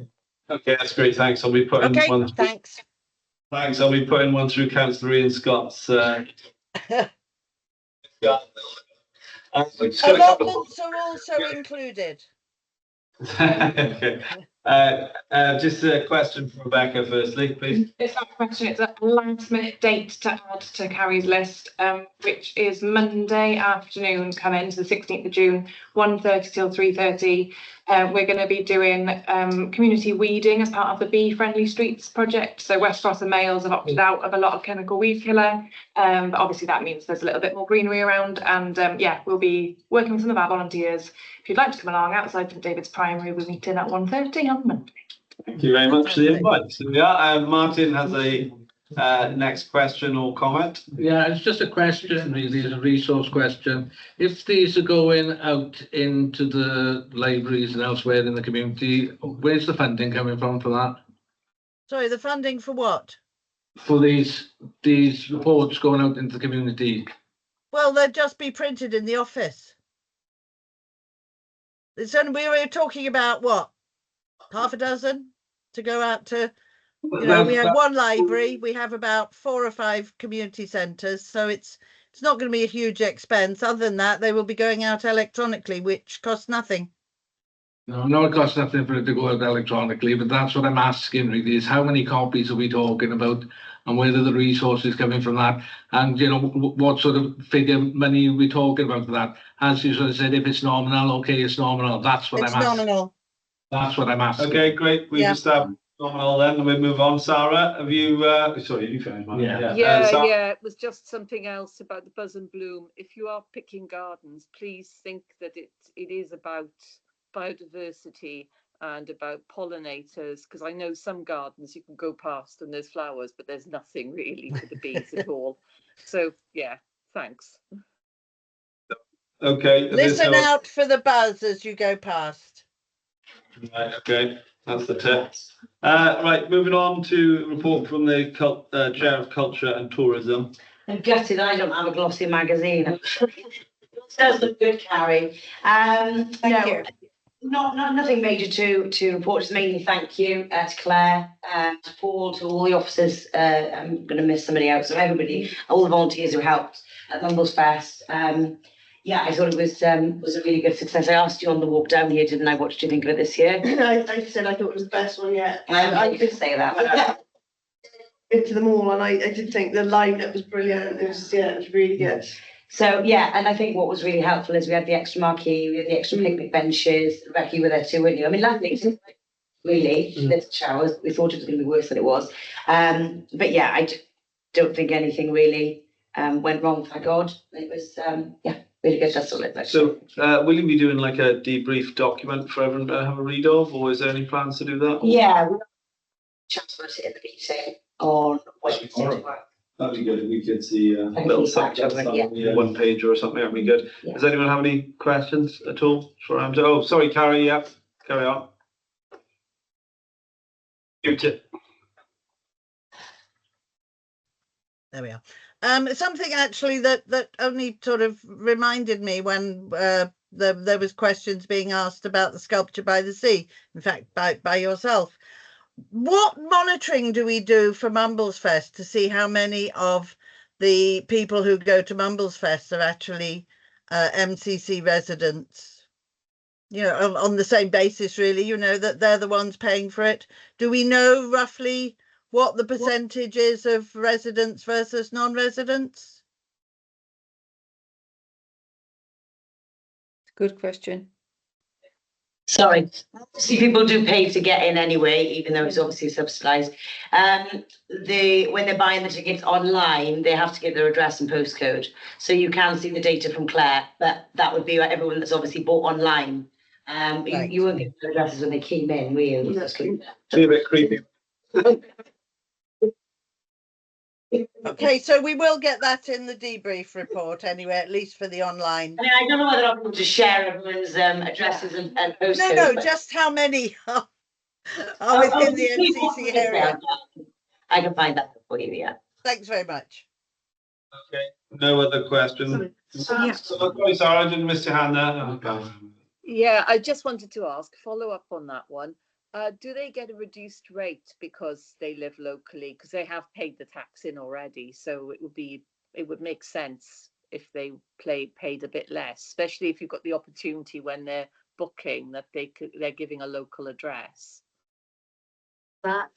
Okay, that's great. Thanks. I'll be putting one. Thanks. Thanks. I'll be putting one through Councillor Ian Scott's. Allotments are also included. Okay. Just a question from Rebecca firstly, please. It's not a question, it's a last minute date to add to Carrie's list, which is Monday afternoon, come in, so the 16th of June, 1:30 till 3:30. We're going to be doing community weeding as part of the Bee Friendly Streets project. So West Ross and Males have opted out of a lot of chemical weed killer, but obviously that means there's a little bit more greenery around, and yeah, we'll be working with some of our volunteers. If you'd like to come along outside St David's Primary, we're meeting at 1:30 on Monday. Thank you very much for the invite. So we are. Martin has a next question or comment. Yeah, it's just a question, really, it's a resource question. If these are going out into the libraries and elsewhere in the community, where's the funding coming from for that? Sorry, the funding for what? For these reports going out into the community? Well, they'll just be printed in the office. It's only, we were talking about what? Half a dozen to go out to, you know, we have one library, we have about 4 or 5 community centres, so it's not going to be a huge expense. Other than that, they will be going out electronically, which costs nothing. No, it costs nothing for it to go out electronically, but that's what I'm asking really, is how many copies are we talking about, and where are the resources coming from that, and you know, what sort of figure money are we talking about for that? As you sort of said, if it's nominal, okay, it's nominal. That's what I'm asking. Nominal. That's what I'm asking. Okay, great. We just have nominal then, and we move on. Sarah, have you? Sorry, you finished. Yeah. It was just something else about the Buzz and Bloom. If you are picking gardens, please think that it is about biodiversity and about pollinators, because I know some gardens you can go past and there's flowers, but there's nothing really for the bees at all. So yeah, thanks. Okay. Listen out for the buzz as you go past. Right, okay, that's the tip. Right, moving on to report from the Chair of Culture and Tourism. I'm gutted I don't have a glossy magazine. It does look good, Carrie. Thank you. Nothing major to report, just mainly thank you to Claire, to Paul, to all the officers. I'm going to miss somebody out, so everybody, all the volunteers who helped at Mumbles Fest. Yeah, I thought it was a really good success. I asked you on the walk down here, didn't I? What did you think of it this year? I said I thought it was the best one yet. I did say that. Into them all, and I did think the lineup was brilliant. It was really good. So yeah, and I think what was really helpful is we had the extra marquee, we had the extra picnic benches. Becky were there too, weren't you? I mean, lovely. Really, little showers. We thought it was going to be worse than it was. But yeah, don't think anything really went wrong. Thank God. It was really good. That's all it was. So, will you be doing like a debrief document for everyone to have a read of, or is there any plans to do that? Yeah, we'll chat about it in the meeting on Wednesday. That'd be good if we could see a can little see that, section, yeah. one page or something. That'd be good. Yeah. Does anyone have any questions at all? Oh, sorry, Carrie. Yeah, carry on. There we are. Something actually that only sort of reminded me when there was questions being asked about the sculpture by the sea. In fact, by yourself. What monitoring do we do for Mumbles Fest to see how many of the people who go to Mumbles Fest are actually MCC residents? You know, on the same basis, really, you know, that they're the ones paying for it. Do we know roughly what the percentage is of residents versus non-residents? Good question. Sorry, see, people do pay to get in anyway, even though it's obviously subsidised. When they're buying the tickets online, they have to give their address and postcode, so you can see the data from Claire. But that would be everyone that's obviously bought online. Right. You won't get their addresses when they came in, will you? That's good. Be a bit creepy. Okay, so we will get that in the debrief report anyway, at least for the online. I mean, I don't know whether I'm going to share everyone's addresses and postcodes. No, but- just how many are within the MCC area. I can find that for you, yeah. Thanks very much. Okay, no other questions. Yeah. Sorry, Sarah, I didn't miss your hand there. Okay. Yeah, I just wanted to ask, follow up on that one. Do they get a reduced rate because they live locally? Because they have paid the tax in already, so it would make sense if they paid a bit less, especially if you've got the opportunity when they're booking that they're giving a local address. That.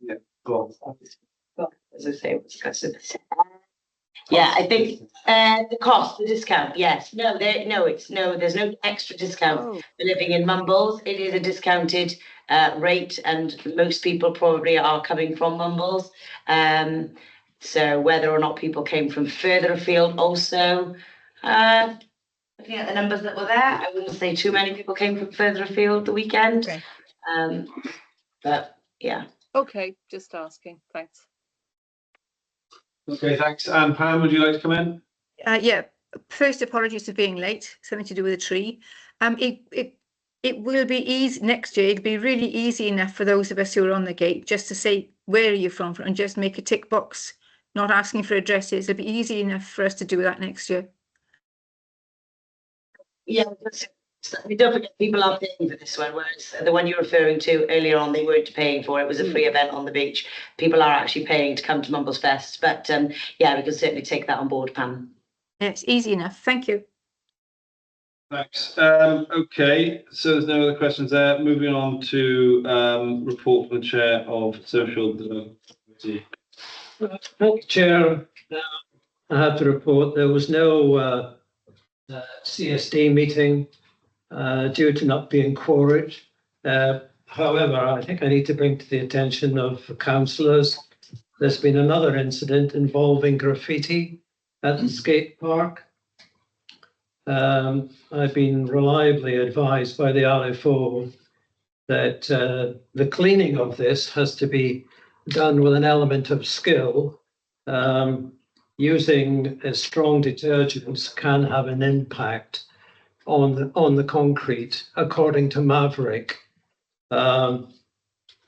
Yeah, go on. As I say, yeah, I think the cost, the discount, yes. There's no extra discount for living in Mumbles. It is a discounted rate, and most people probably are coming from Mumbles. So whether or not people came from further afield also, looking at the numbers that were there, I wouldn't say too many people came from further afield the weekend. Okay. But yeah. Okay, just asking. Thanks. Okay, thanks. And Pam, would you like to come in? Yeah, first apologies for being late, something to do with a tree. It will be easy next year. It'll be really easy enough for those of us who are on the gate just to say, where are you from? And just make a tick box, not asking for addresses. It'll be easy enough for us to do that next year. Yeah, don't forget people are paying for this one, whereas the one you're referring to earlier on, they weren't paying for. It was a free event on the beach. People are actually paying to come to Mumbles Fest, but yeah, we can certainly take that on board, Pam. Yeah, it's easy enough. Thank you. Thanks. Okay, so there's no other questions there. Moving on to report from the Chair of Social Development Committee. Thank you, Chair. I have to report there was no CSD meeting due to not being quorate. However, I think I need to bring to the attention of councillors, there's been another incident involving graffiti at the skate park. I've been reliably advised by the RFO that the cleaning of this has to be done with an element of skill. Using strong detergents can have an impact on the concrete, according to Maverick. The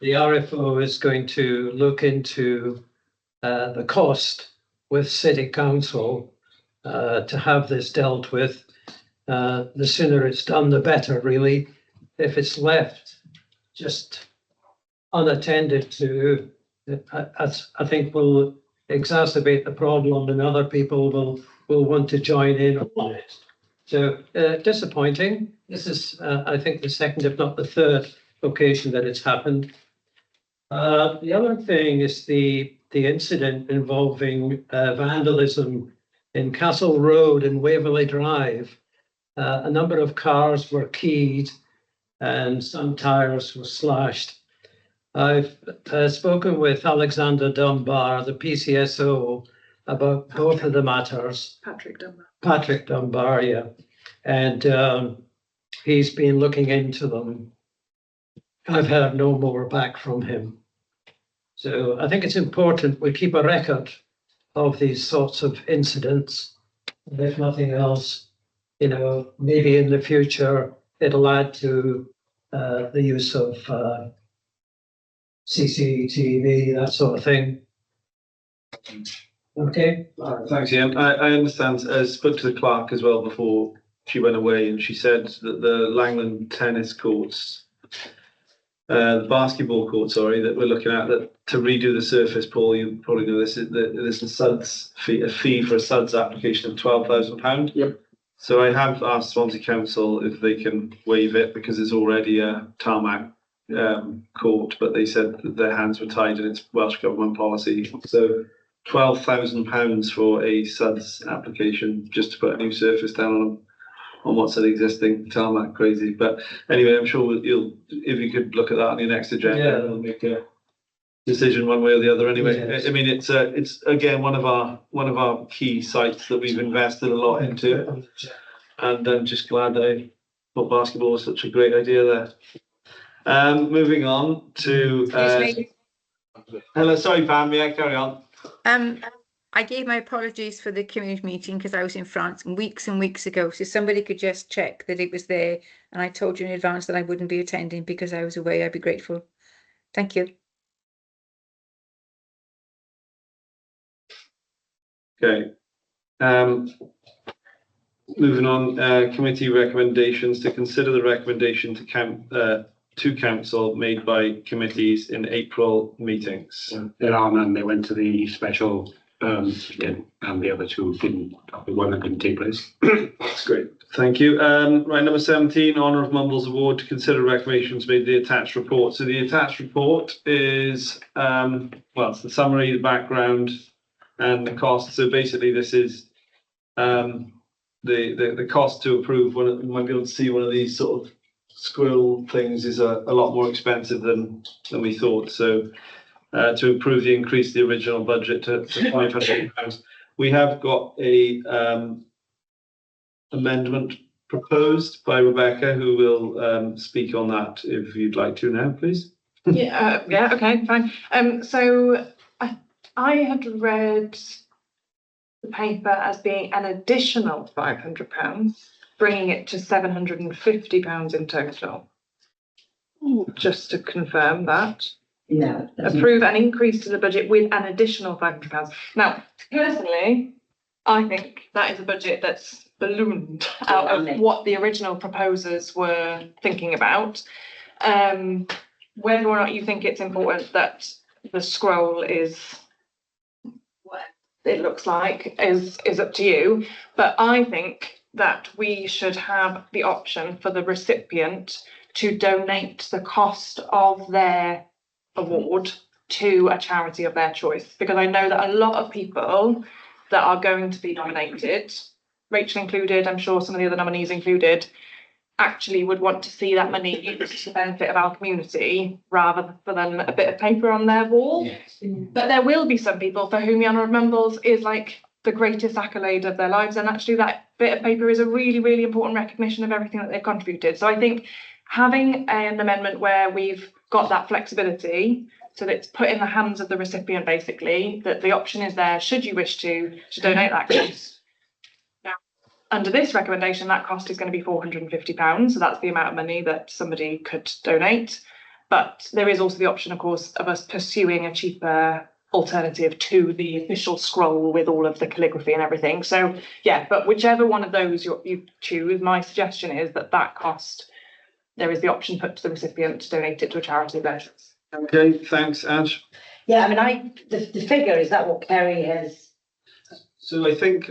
RFO is going to look into the cost with City Council to have this dealt with. The sooner it's done, the better, really. If it's left just unattended to, I think will exacerbate the problem, and other people will want to join in on it. So disappointing. This is, I think, the second, if not the third occasion that it's happened. The other thing is the incident involving vandalism in Castle Road and Waverley Drive. A number of cars were keyed and some tires were slashed. I've spoken with Alexander Dunbar, the PCSO, about both of the matters. Patrick Dunbar, yeah. And he's been looking into them. I've heard no more back from him. So I think it's important we keep a record of these sorts of incidents. And if nothing else, you know, maybe in the future, it'll add to the use of CCTV, that sort of thing. Okay. Thanks, Ian. I understand. I spoke to the clerk as well before she went away, and she said that the Langland tennis courts, the basketball court, sorry, that we're looking at, that to redo the surface, Paul, you probably know this, there's a SUDS fee, a fee for a SUDS application of £12,000. Yep. So I have asked Swansea Council if they can waive it because it's already a tarmac court, but they said that their hands were tied and it's Welsh Government policy. So £12,000 for a SUDS application just to put a new surface down on what's an existing tarmac, crazy. But anyway, I'm sure you'll, if you could look at that on your next agenda, Yeah. we'll make a decision one way or the other. Anyway, Yes. I mean, it's again one of our key sites that we've invested a lot into, and I'm just glad I thought basketball was such a great idea there. Moving on to hello, sorry Pam, yeah, carry on. I gave my apologies for the community meeting because I was in France weeks and weeks ago. So somebody could just check that it was there. And I told you in advance that I wouldn't be attending because I was away. I'd be grateful. Thank you. Okay. Moving on, committee recommendations. To consider the recommendation to council made by committees in April meetings. There are none. They went to the special and the other two didn't. The one that didn't take place. That's great. Thank you. Right, number 17, Honour of Mumbles Award. To consider recommendations made the attached report. So the attached report is well, it's the summary, the background, and the cost. So basically, this is the cost to approve. One, you might be able to see one of these sort of squirrel things is a lot more expensive than we thought. So to approve the increase the original budget to £500. We have got a amendment proposed by Rebecca, who will speak on that if you'd like to now, please. Yeah, okay, fine. So I had read the paper as being an additional £500, bringing it to £750 in total. Just to confirm that. No. Approve an increase to the budget with an additional £500. Now, personally, I think that is a budget that's ballooned out of what the original proposers were thinking about. Whether or not you think it's important that the scroll is what it looks like is up to you. But I think that we should have the option for the recipient to donate the cost of their award to a charity of their choice, because I know that a lot of people that are going to be nominated, Rachel included, I'm sure some of the other nominees included, actually would want to see that money used to the benefit of our community rather than a bit of paper on their wall. Yes. But there will be some people for whom the Honour of Mumbles is like the greatest accolade of their lives, and actually that bit of paper is a really, really important recognition of everything that they've contributed. So I think having an amendment where we've got that flexibility, so that it's put in the hands of the recipient, basically, that the option is there, should you wish to donate that cost. Now, under this recommendation, that cost is going to be £450, so that's the amount of money that somebody could donate. But there is also the option, of course, of us pursuing a cheaper alternative to the official scroll with all of the calligraphy and everything. So, yeah, but whichever one of those you choose, my suggestion is that cost, there is the option put to the recipient to donate it to a charity of their choice. Okay, thanks, Ash. Yeah, I mean, the figure, is that what Kerry has So I think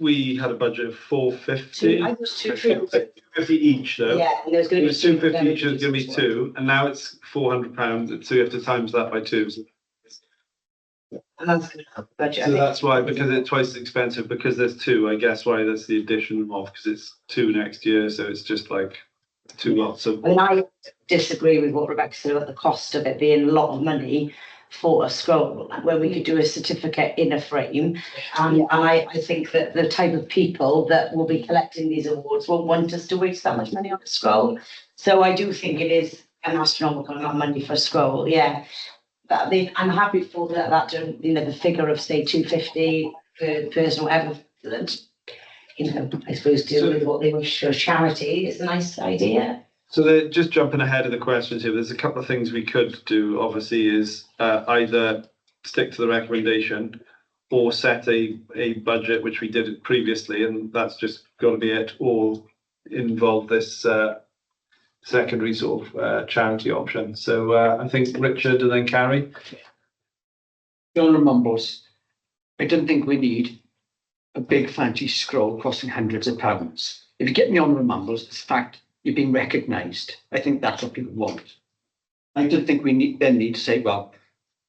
we had a budget of 450. I was 250. 250 each though. Yeah, and there was going It to be was 250 each, there's going to be two, and now it's £400, so you have to times that by two. And that's going to help the budget. I So think. that's why, because it's twice as expensive, because there's two, I guess why there's the addition of, because it's two next year, so it's just like two lots of. I mean, I disagree with what Rebecca said about the cost of it being a lot of money for a scroll, when we could do a certificate in a frame. And I think that the type of people that will be collecting these awards won't want us to waste that much money on a scroll. So I do think it is an astronomical amount of money for a scroll, yeah. But I mean, I'm happy for that to, you know, the figure of say 250 per person, whatever, that, you know, I suppose do with what they wish for charity is a nice idea. So just jumping ahead of the questions here, there's a couple of things we could do, obviously, is either stick to the recommendation or set a budget, which we did previously, and that's just got to be it, or involve this secondary sort of charity option. So I think Richard and then Carrie. The Honourable Mumbles, I don't think we need a big fancy scroll costing hundreds of pounds. If you get me Honourable Mumbles, it's the fact you're being recognised. I think that's what people want. I don't think we need to say, well,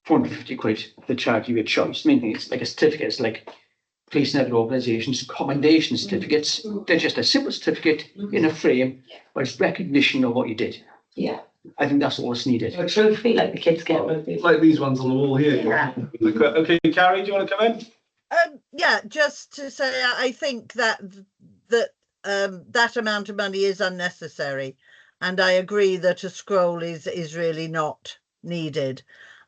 450 quid for the charity of your choice. I mean, it's like a certificate. It's like police and other organisations, commendation certificates. They're just a simple certificate in a frame, but it's recognition of what you did. Yeah. I think that's all that's needed. A trophy like the kids get. Like these ones on the wall here. Yeah. Okay, Carrie, do you want to come in? Yeah, just to say, I think that that amount of money is unnecessary, and I agree that a scroll is really not needed.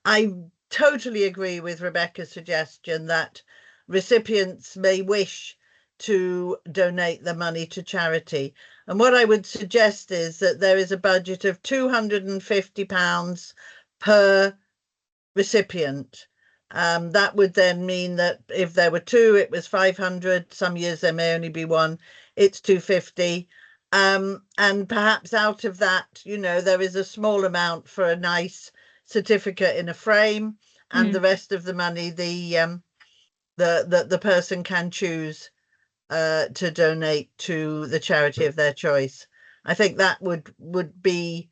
I totally agree with Rebecca's suggestion that recipients may wish to donate the money to charity, and what I would suggest is that there is a budget of £250 per recipient. That would then mean that if there were two, it was 500. Some years there may only be one. It's 250. And perhaps out of that, you know, there is a small amount for a nice certificate in a frame, and the rest of the money the person can choose to donate to the charity of their choice. I think that would be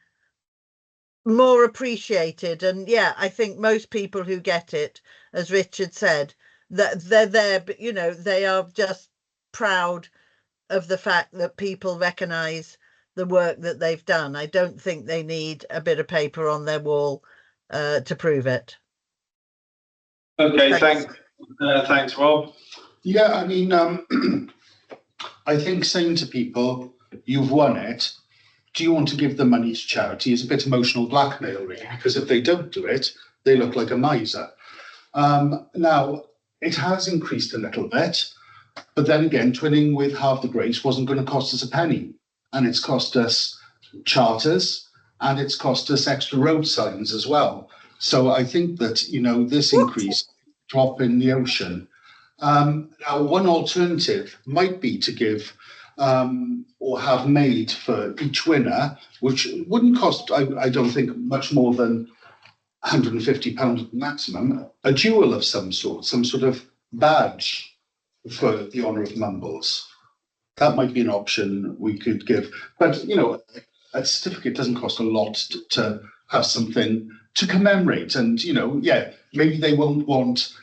more appreciated. And yeah, I think most people who get it, as Richard said, that they're there, but you know, they are just proud of the fact that people recognise the work that they've done. I don't think they need a bit of paper on their wall to prove it. Okay, thanks, Rob. Yeah, I mean, I think saying to people, you've won it, do you want to give the money to charity is a bit emotional blackmail, really, because if they don't do it, they look like a miser. Now, it has increased a little bit, but then again, twinning with Half the Grace wasn't going to cost us a penny, and it's cost us charters, and it's cost us extra road signs as well. So I think that, you know, this increase, drop in the ocean. Now, one alternative might be to give or have made for each winner, which wouldn't cost, I don't think, much more than £150 maximum, a jewel of some sort of badge for the Honour of Mumbles. That might be an option we could give. But, you know, a certificate doesn't cost a lot to have something to commemorate. And, you know, yeah, maybe they won't want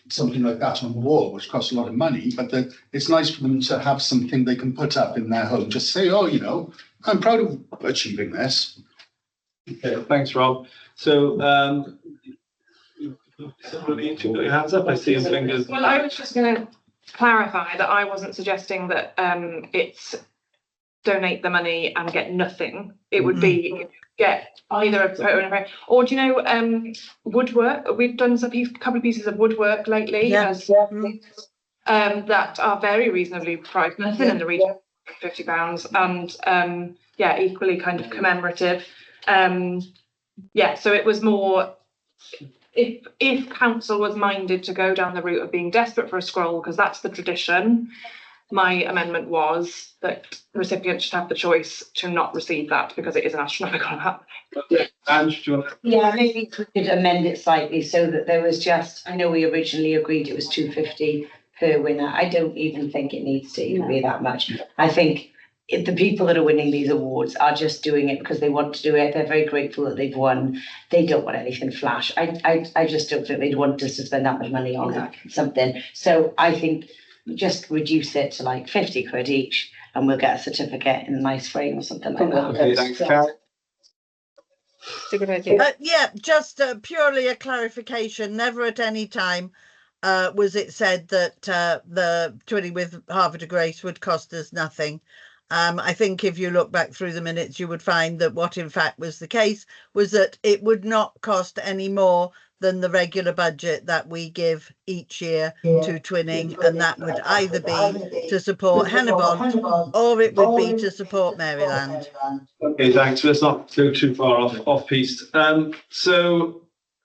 something like that on the wall, which costs a lot of money, but it's nice for them to have something they can put up in their home. Just say, oh, you know, I'm proud of achieving this. Okay, thanks, Rob. So, somebody put your hands up. I see your fingers. Well, I was just going to clarify that I wasn't suggesting that it's donate the money and get nothing. It would be get either a photo in a frame, or do you know, woodwork. We've done a couple of pieces of woodwork lately, that are very reasonably priced, nothing in the region of £50, and yeah, equally kind of commemorative. Yeah, so it was more, if council was minded to go down the route of being desperate for a scroll, because that's the tradition, my amendment was that recipients should have the choice to not receive that because it is an astronomical amount. Ange, do you want to? Yeah, maybe we could amend it slightly so that there was just, I know we originally agreed it was 250 per winner. I don't even think it needs to even be that much. I think if the people that are winning these awards are just doing it because they want to do it, they're very grateful that they've won. They don't want anything flash. I just don't think they'd want us to spend that much money on something. So I think just reduce it to like 50 quid each and we'll get a certificate in a nice frame or something like that. Okay, thanks, Karen. It's a good idea. Yeah, just purely a clarification. Never at any time was it said that the twinning with Harvard of Grace would cost us nothing. I think if you look back through the minutes, you would find that what in fact was the case was that it would not cost any more than the regular budget that we give each year to twinning, and that would either be to support Hennebont or it would be to support Maryland. Okay, thanks. Let's not go too far off piste.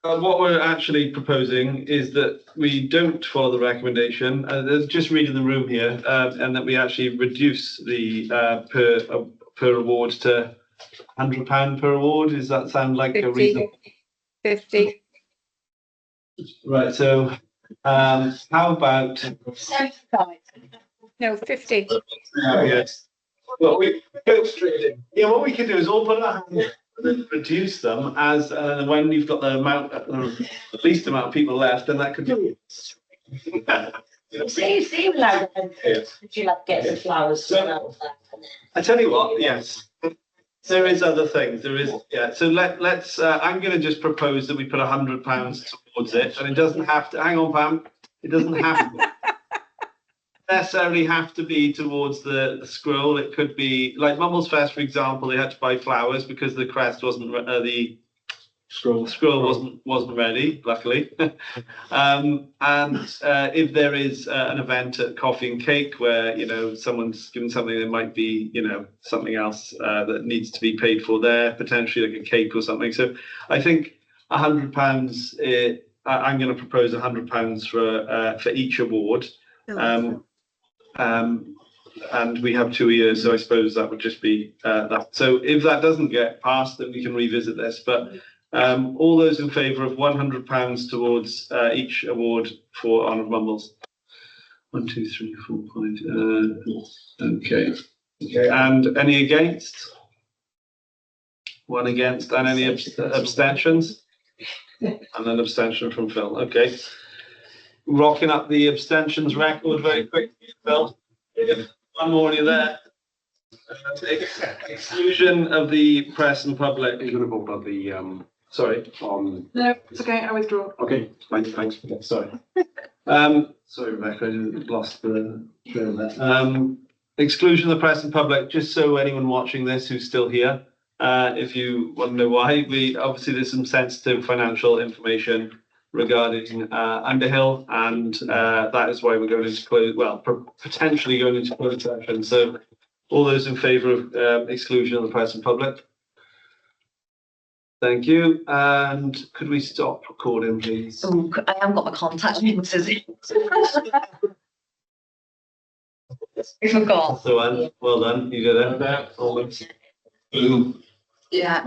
What we're actually proposing is that we don't follow the recommendation. Just reading the room here, and that we actually reduce the per award to £100 per award. Does that sound like 50. a reasonable? 50. Right. So, how about? 75. No, 50. Yes. Well, we go straight in. Yeah, what we can do is all put our hands and then reduce them as when you've got the amount, the least amount of people left, then that could be. See, like, would you like get some flowers? I tell you what, yes, there is other things. There is, yeah. So let's. I'm going to just propose that we put £100 towards it, and it doesn't have to. Hang on, Pam. It doesn't have to necessarily have to be towards the scroll. It could be like Mumbles Fest, for example. They had to buy flowers because the crest wasn't the scroll wasn't ready, luckily. And if there is an event at Coffee and Cake where someone's given something, there might be something else that needs to be paid for there, potentially like a cake or something. So I think £100. I'm going to propose £100 for each award. And we have 2 years, so I suppose that would just be that. So if that doesn't get passed, then we can revisit this. But all those in favour of £100 towards each award for Honour of Mumbles? 1, 2, 3, 4, 5. Okay. And any against? 1 against, and any abstentions? And an abstention from Phil. Okay. Rocking up the abstentions record very quickly, Phil. One more in there. Exclusion of the press and public. You're going to vote on the sorry. No, it's okay. I withdraw. Okay, thanks. Okay, sorry. Sorry, Rebecca, I lost the trail there. Exclusion of the press and public. Just so anyone watching this who's still here, if you want to know why, obviously there's some sensitive financial information regarding Underhill, and that is why we're going into potentially going into closed session. So all those in favour of exclusion of the press and public? Thank you. And could we stop recording, please? Oh, I haven't got my contact numbers. I forgot. That's the one. Well done. You did it. Almost. Yeah.